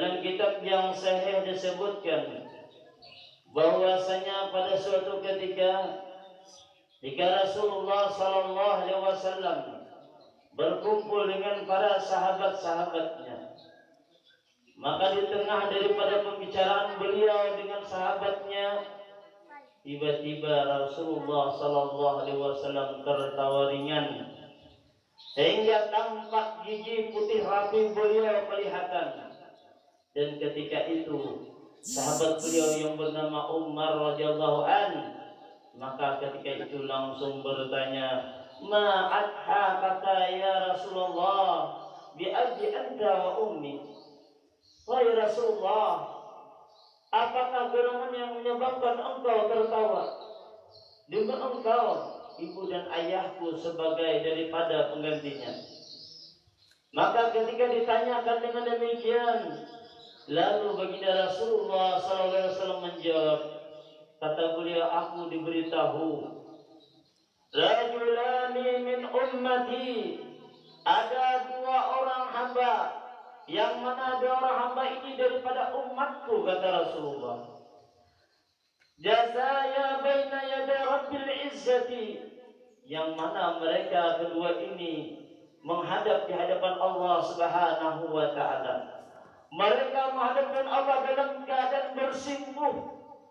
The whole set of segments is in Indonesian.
dalam kitab yang sahih disebutkan bahwasanya pada suatu ketika Rasulullah sallallahu alaihi wasallam berkumpul dengan para sahabat-sahabatnya, maka di tengah daripada pembicaraan beliau dengan sahabatnya, tiba-tiba Rasulullah sallallahu alaihi wasallam tertawa ringan sehingga tampak gigi putih rapi beliau kelihatan. Dan ketika itu sahabat beliau yang bernama Umar radhiyallahu an, maka ketika itu langsung bertanya, "Ma adhaka ya Rasulullah bi abi anta wa ummi?" Wahai Rasulullah, apakah gerangan yang menyebabkan engkau tertawa? Dengan engkau, ibu dan ayahku sebagai daripada penggantinya. Maka ketika ditanyakan dengan demikian, lalu baginda Rasulullah SAW menjawab, kata beliau, aku diberitahu, rajulani min ummati, ada dua orang hamba, yang mana dua orang hamba ini daripada umatku, kata Rasulullah. Jazaya baina yaday rabbil izzati, yang mana mereka kedua ini menghadap di hadapan Allah Subhanahu wa taala. Mereka menghadapkan Allah dalam keadaan bersimpuh,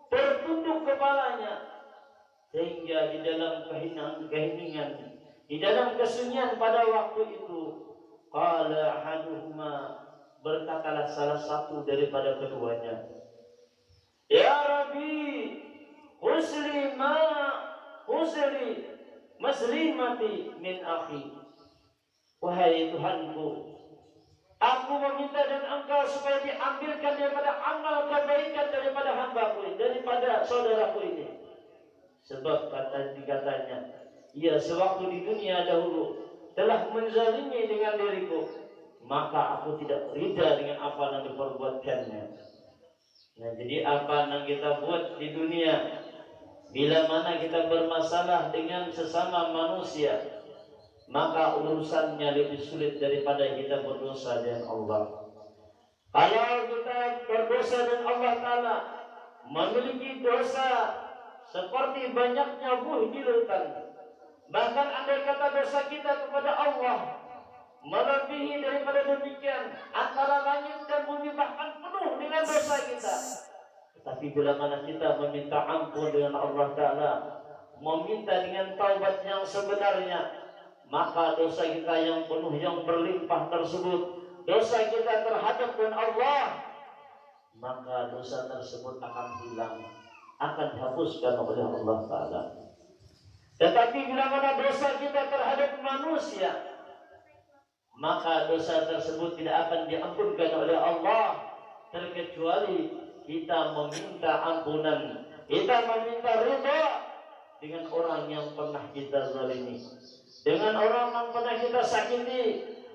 tertunduk kepalanya, sehingga di dalam keheningan, di dalam kesunyian pada waktu itu, qala ahaduhuma, berkatalah salah satu daripada keduanya, ya Rabbi, husli maslimati min akhi. Wahai Tuhanku, aku meminta dan engkau supaya diambilkan daripada amal kebaikan daripada hambaku ini, daripada saudaraku ini. Sebab dikatanya, ia sewaktu di dunia dahulu telah menzalimi dengan diriku, maka aku tidak ridha dengan apa yang diperbuatkannya. Nah, jadi apa yang kita buat di dunia, bila mana kita bermasalah dengan sesama manusia, maka urusannya lebih sulit daripada kita berdosa dengan Allah. Kalau kita berdosa dengan Allah Ta'ala, memiliki dosa seperti banyaknya buih di lautan, bahkan andai kata dosa kita kepada Allah melebihi daripada demikian, antara langit dan bumi bahkan penuh dengan dosa kita. Tapi bila mana kita meminta ampun dengan Allah Ta'ala, meminta dengan taubat yang sebenarnya, maka dosa kita yang penuh, yang berlimpah tersebut, dosa kita terhadap dengan Allah, maka dosa tersebut akan hilang, akan dihapuskan oleh Allah Ta'ala. Tetapi bila mana dosa kita terhadap manusia, maka dosa tersebut tidak akan diampunkan oleh Allah, terkecuali kita meminta ampunan, kita meminta ridha dengan orang yang pernah kita zalimi, dengan orang yang pernah kita sakiti,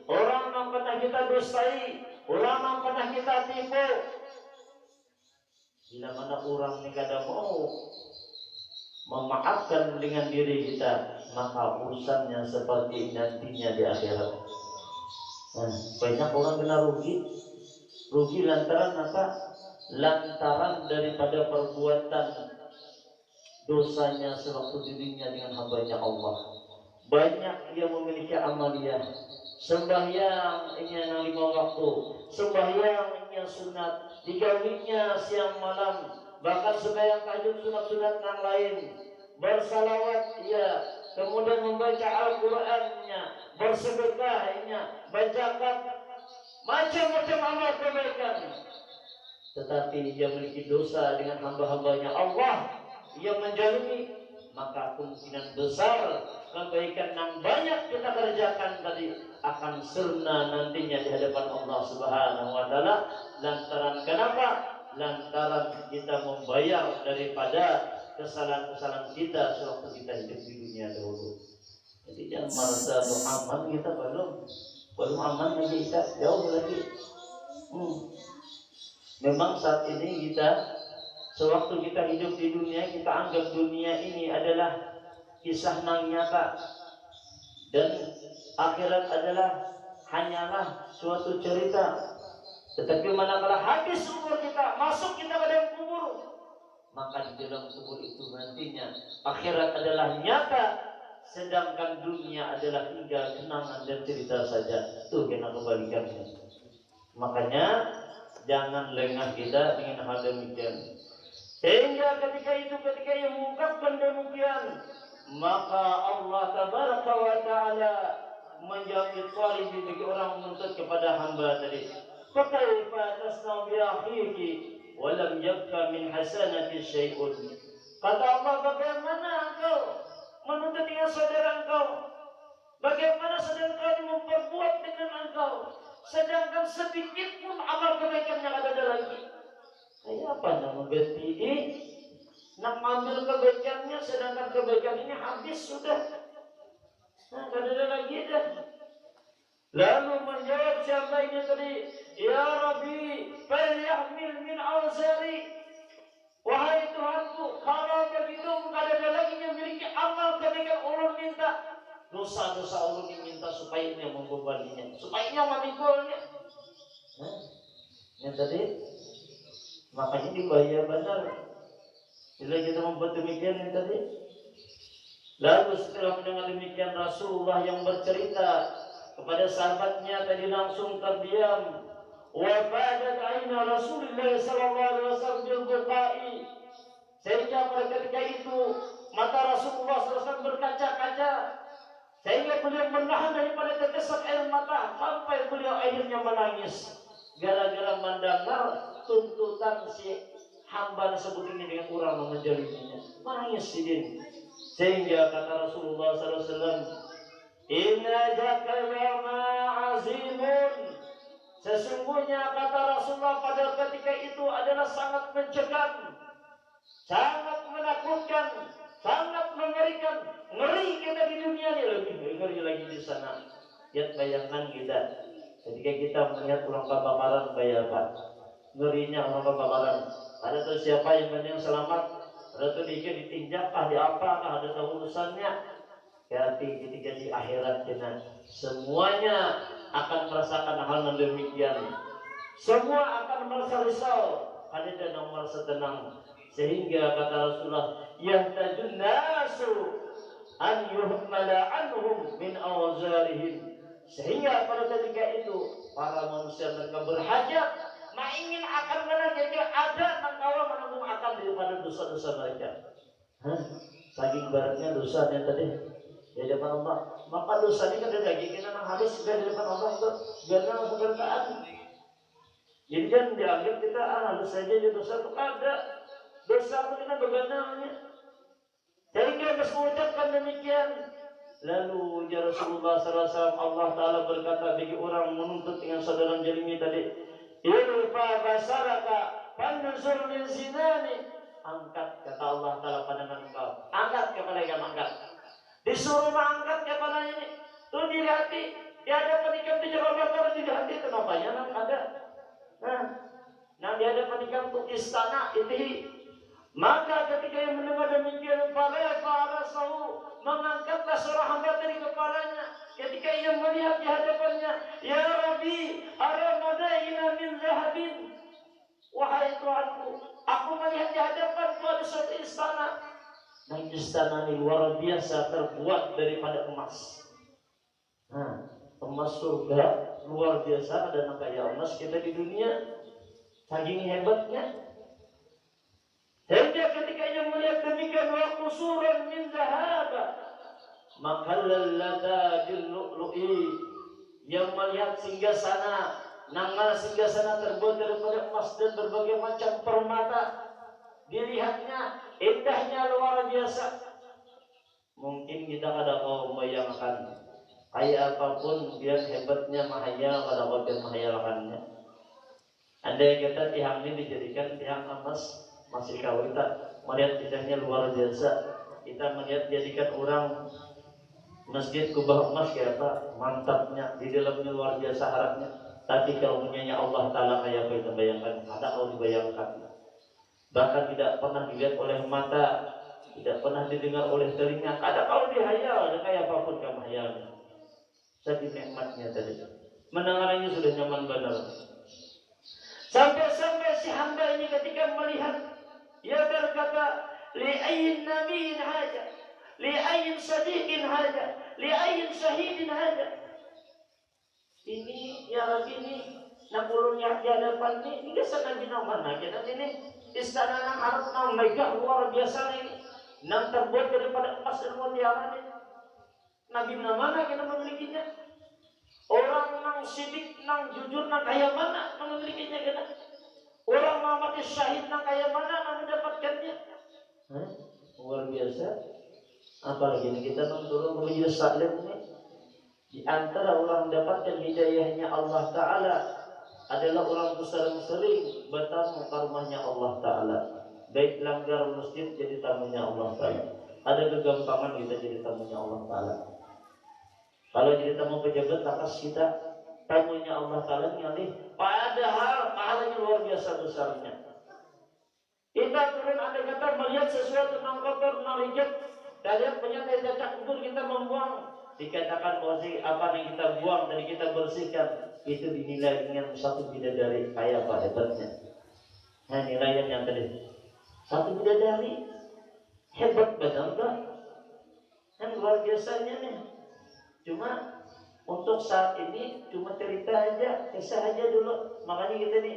orang yang pernah kita dustai, orang yang pernah kita tipu. Bila mana orang ini kadang mau memaafkan dengan diri kita, maka urusannya seperti nantinya di akhirat. Nah, banyak orang kena rugi lantaran apa? Lantaran daripada perbuatan dosanya sewaktu dirinya dengan hambanya Allah. Banyak yang memiliki amaliyah, sembahyangnya 5 waktu, sembahyangnya sunat, digawinnya siang malam, bahkan sembahyang tahajud sunat-sunat yang lain, bersalawat ya, kemudian membaca Al-Qur'annya, bersedekahnya, berzakat, macam-macam amal kebaikan. Tetapi dia memiliki dosa dengan hamba-hambanya Allah, ia menjalimi, maka kemungkinan besar kebaikan yang banyak kita kerjakan tadi akan sirna nantinya di hadapan Allah Subhanahu wa taala. Lantaran kenapa? Lantaran kita membayar daripada kesalahan-kesalahan kita sewaktu kita hidup di dunia dahulu. Jadi jangan merasa aman, kita belum aman lagi, kita jauh lagi. Memang saat ini kita, sewaktu kita hidup di dunia, kita anggap dunia ini adalah kisah yang nyata, dan akhirat adalah hanyalah suatu cerita. Tetapi manakala habis umur kita, masuk kita ke dalam kubur, maka di dalam kubur itu nantinya akhirat adalah nyata, sedangkan dunia adalah tinggal kenangan dan cerita saja. Itu kena kebalikannya. Makanya jangan lengah kita dengan hal demikian. Sehingga ketika ia mengungkapkan demikian, maka Allah tabaraka wa ta'ala menjawab talib bagi orang menuntut kepada hamba tadi. Fakaifa tasna'u bi akhiki wa lam yabqa min hasanati syai'un. Kata Allah, bagaimana engkau menuntut dengan saudara engkau? Bagaimana saudara engkau memperbuat dengan engkau, sedangkan sedikit pun amal kebaikan yang ada lagi? Kayak apa nama berarti nak ambil kebaikannya, sedangkan kebaikan ini habis sudah. Nah, tidak ada lagi dah. Lalu menjawab siapa ini tadi? Ya Rabbi, falyahmil min awzari. Wahai Tuhanku, kalau begitu tidak ada lagi yang memiliki amal kebaikan, ulun minta dosa-dosa ulun diminta supaya ini yang membebaninya, supaya ini yang memikulnya. Yang tadi makanya dibayar benar. Bila kita membuat demikian ini tadi. Lalu setelah mendengar demikian, Rasulullah yang bercerita kepada sahabatnya tadi langsung terdiam. Wa badat aina Rasulullah sallallahu alaihi wasallam bil buqai. Sehingga pada ketika itu mata Rasulullah SAW berkaca-kaca, sehingga beliau menahan daripada tetesan air mata sampai beliau akhirnya menangis gara-gara mendengar tuntutan si hamba tersebut ini dengan orang yang menjaliminya. Menangis sidin. Sehingga kata Rasulullah SAW, Inna jakayama azimun. Sesungguhnya kata Rasulullah pada ketika itu adalah sangat mencekam, sangat menakutkan, sangat mengerikan. Ngeri kita di dunia ini, lebih ngeri lagi di sana. Lihat bayangan kita ketika kita melihat orang kebakaran, bayangkan ngerinya orang kebakaran. Ada tuh siapa yang selamat, ada tuh dia ditinjakkah, di apakah, ada tahu urusannya. Tapi ketika di akhirat kita semuanya akan merasakan hal yang demikian. Semua akan merasa risau, ada dan merasa tenang. Sehingga kata Rasulullah, yahtajun nasu an yuhmala anhum min awzarihim. Sehingga pada ketika itu para manusia mereka berhajat, ingin akan menjadi ada nangkawa menanggung akan daripada dosa-dosa mereka. Saking beratnya dosanya tadi di depan Allah, maka dosa ini kan lagi kita harus sudah di depan Allah untuk biar langsung taat. Jadi jangan dianggap kita harus saja di dosa itu ada. Dosa itu kita bebananya. Jadi kita harus mengucapkan demikian. Lalu ya Rasulullah SAW, Allah Ta'ala berkata bagi orang menuntut dengan saudara jalimi tadi, Irfa basaraka fanzur min zinani. Angkat kata Allah Ta'ala pandangan engkau. Angkat kepala yang angkat. Disuruh mengangkat kepala ini. Tuh dilihat di hadapan ikan di jalan bakar, dilihat di kenapa ya nang ada. Nah di hadapan ikan tuh istana itu. Maka ketika yang mendengar demikian, para sahu mengangkatlah seorang hamba dari kepalanya. Ketika ia melihat di hadapannya, Ya Rabbi, aramadaina min zahabin. Wahai Tuhanku, aku melihat di hadapanku ada suatu istana. Dan istana ini luar biasa terbuat daripada emas. Emas surga luar biasa, ada kayak emas kita di dunia. Saking hebatnya. Sehingga ketika ia melihat demikian, wa qusuran min zahab, maka lallata bil lu'lu'i, yang melihat singgasana, nangal singgasana terbuat daripada emas dan berbagai macam permata. Dilihatnya indahnya luar biasa. Mungkin kita kada mau membayangkan kayak apapun biar hebatnya mahayal pada waktu menghayalkannya. Andai kata tiang ini dijadikan tiang emas, masih kau kita melihat indahnya luar biasa. Kita melihat jadikan orang masjid kubah emas kayak apa mantapnya, di dalamnya luar biasa harapnya. Tapi kalau punyanya Allah Ta'ala kayak apa kita bayangkan, ada kau dibayangkan. Bahkan tidak pernah dilihat oleh mata, tidak pernah didengar oleh telinga. Ada kau dihayal, ada kayak apapun kamu hayalnya. Saking nikmatnya tadi. Mendengarnya sudah nyaman benar. hamba ini ketika melihat, ia berkata, li'ayyin nabiyyin haja, li'ayyin sadiqin haja, li'ayyin syahidin haja. Ini ya Rabbi ini napulun yang di hadapan ini sana Nabi mana kita ini istana yang harus megah luar biasa ini, yang terbuat daripada emas dan mutiara ini. Nabi mana kita memilikinya? Orang nang sidik, nang jujur, nang kaya mana memilikinya kita? Orang yang mati syahid nang kaya mana nang mendapatkannya? Luar biasa. Apalagi ini kita turun menuju salim ini. Di antara orang mendapatkan hidayahnya Allah Ta'ala adalah orang besar sering bertamu ke rumahnya Allah Ta'ala. Baik langgar masjid jadi tamunya Allah Ta'ala. Ada kegampangan kita jadi tamunya Allah Ta'ala. Kalau jadi tamu pejabat atas kita tamunya Allah Ta'ala ngalih. Padahal pahalanya luar biasa besarnya. Kita turun ada kata melihat sesuatu yang kotor, yang reject. Kalian punya cacat kubur kita membuang. Dikatakan bahwa apa yang kita buang dan kita bersihkan itu dinilai dengan satu bidadari. Kayak apa hebatnya? Nah nilainya yang tadi satu bidadari hebat benar tak? Kan luar biasanya nih. Cuma untuk saat ini cuma cerita aja, kisah aja dulu. Makanya kita nih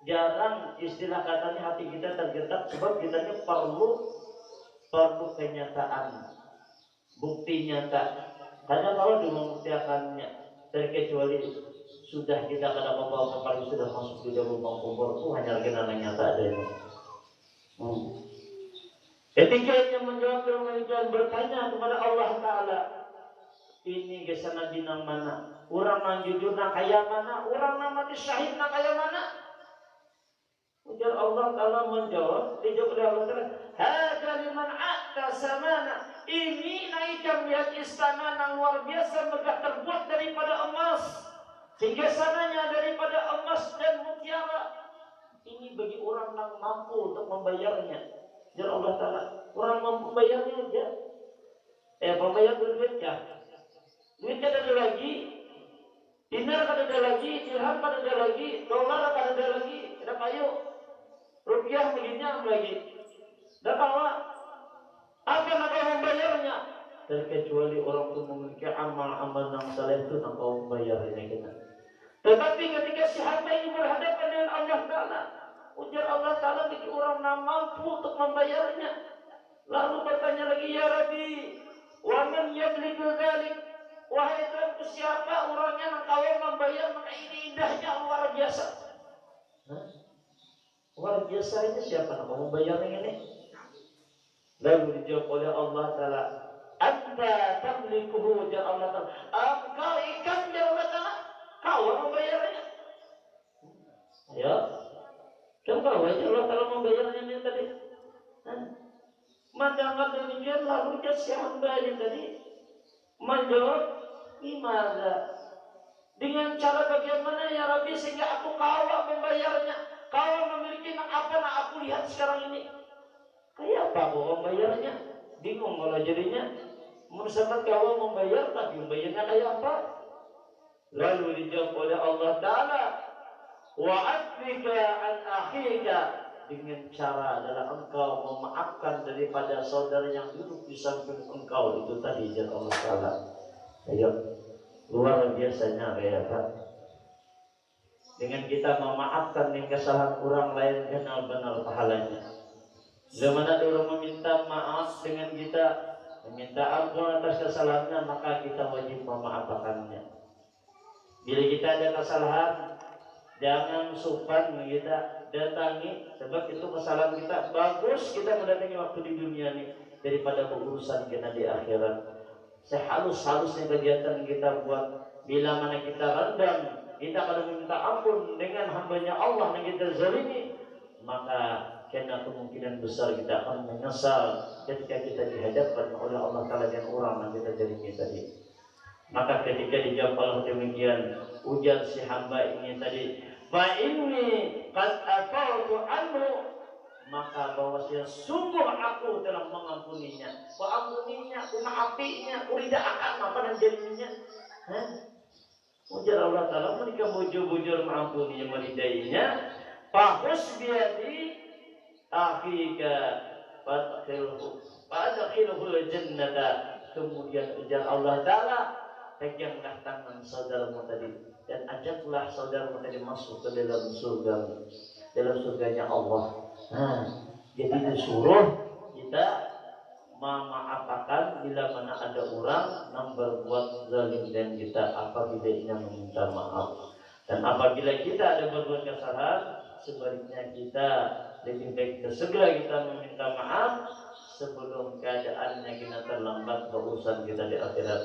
jarang istilah katanya hati kita tergetak sebab kita nih perlu kenyataan, bukti nyata. Karena kalau membuktikannya terkecuali sudah kita kada apa-apa kalau sudah masuk di dalam kubur itu hanya kenangan nyata adanya. Ketika dia menjawab dan bertanya kepada Allah Ta'ala, ini kisah Nabi nang mana? Orang nang jujur nang kaya mana? Orang nang mati syahid nang kaya mana? Ujar Allah Ta'ala menjawab, dijawab oleh Allah Ta'ala, hadza liman atta samana. Ini naikkan lihat istana yang luar biasa megah terbuat daripada emas, sehingga sananya daripada emas dan mutiara. Ini bagi orang yang mampu untuk membayarnya. Ujar Allah Ta'ala, orang mampu membayarnya aja. Pembayar duitnya. Duitnya ada lagi, dinar ada lagi, dirham ada lagi, dolar ada lagi, ada kayu. Rupiah begini lagi. Dan apa nak membayarnya? Terkecuali orang itu memiliki amal-amal yang saleh itu nak membayarnya kita. Tetapi ketika si hamba ini berhadapan dengan Allah Ta'ala, ujar Allah Ta'ala bagi orang yang mampu untuk membayarnya. Lalu bertanya lagi, ya Rabbi, wa man yamliku dzalik? Wahai Tuhan, siapa orangnya yang kau membayar? Maka ini indahnya luar biasa. Luar biasanya siapa yang mau membayarnya ini? Lalu dijawab oleh Allah Ta'ala, anta tamlikuhu, ya Allah Ta'ala, engkau ikan ya Allah Ta'ala, kau membayarnya. Ya, kan kau aja Allah Ta'ala membayarnya ini tadi. Mendengar demikian lalu dia si hamba ini tadi menjawab, gimana? Dengan cara bagaimana ya Rabbi sehingga aku kawal membayarnya? Kau memiliki apa yang aku lihat sekarang ini? Kayak apa kau membayarnya? Bingung kalau jadinya. Menurut kau membayar tapi membayarnya kayak apa? Lalu dijawab oleh Allah Ta'ala, wa atlika an akhika, dengan cara adalah engkau memaafkan daripada saudara yang duduk di samping engkau itu tadi jawab Allah Ta'ala. Ayo, luar biasanya kayak apa? Dengan kita memaafkan yang kesalahan orang lain benar-benar pahalanya. Bagaimana orang meminta maaf dengan kita meminta ampun atas kesalahannya, maka kita wajib memaafkannya. Bila kita ada kesalahan, jangan sungkan kita datangi, sebab itu kesalahan kita. Bagus kita mendatangi waktu di dunia ini daripada urusan kita di akhirat. Sehalus-halusnya kegiatan kita buat, bila mana kita rendam, kita akan meminta ampun dengan hambanya Allah yang kita zalimi, maka karena kemungkinan besar kita akan menyesal ketika kita dihadapkan oleh Allah Ta'ala dan orang yang kita zalimi tadi. Maka ketika dijawab Allah demikian, ujar si hamba ini tadi, fa inni qad afawtu anhu, maka bahwasanya sungguh aku telah mengampuninya. Mengampuninya, maafinya, tidak akan apa dan jadinya. Ujar Allah Ta'ala, mereka bujur-bujur mengampuninya, meridainya. fahus biyadi akhika fadkhilhul jannata. Kemudian ujar Allah Ta'ala, peganglah tangan saudaramu tadi dan ajaklah saudaramu tadi masuk ke dalam surga, dalam surganya Allah. Nah, jadi disuruh kita memaafkan bila mana ada orang yang berbuat zalim dan kita apabila ingin meminta maaf. Dan apabila kita ada berbuat kesalahan, sebaliknya kita lebih baik segera kita meminta maaf sebelum keadaannya kita terlambat berurusan kita di akhirat.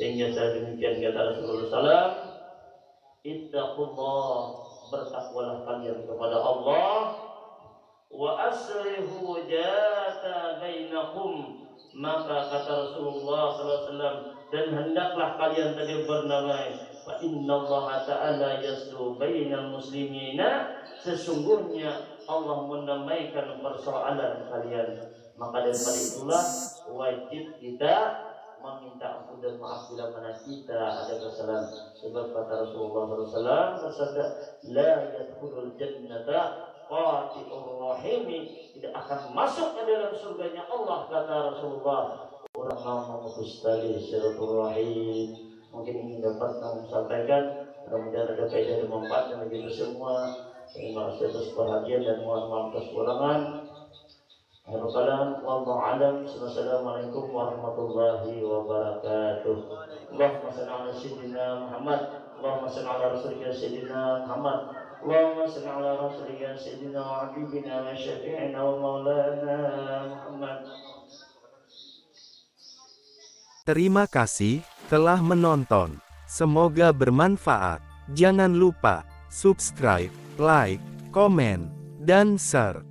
Sehingga saya demikian kata Rasulullah SAW, ittaqullah, bertakwalah kalian kepada Allah, wa aslihu jata bainakum, maka kata Rasulullah SAW, dan hendaklah kalian tadi bernamai, fa innallaha ta'ala yaslu bainal muslimina, sesungguhnya Allah mendamaikan persoalan kalian. Maka daripada itulah wajib kita meminta ampun dan maaf bila mana kita ada kesalahan. Sebab kata Rasulullah SAW bersabda, la yadkhulul jannata qati'ur rahimi, tidak akan masuk ke dalam surganya Allah, kata Rasulullah, orang yang memutus tali silaturahim. Mungkin ini dapat kami sampaikan, mudah-mudahan ada faedah dan manfaat bagi kita semua. Terima kasih atas perhatian dan mohon maaf atas kekurangan. Wallahu a'lam. Assalamualaikum warahmatullahi wabarakatuh. Allahumma shalli ala sayyidina Muhammad. Allahumma shalli ala rasulika sayyidina Muhammad. Allahumma shalli ala rasulika sayyidina wa habibina wa syafi'ina wa maulana Muhammad. Terima kasih telah menonton. Semoga bermanfaat. Jangan lupa subscribe, like, komen, dan share.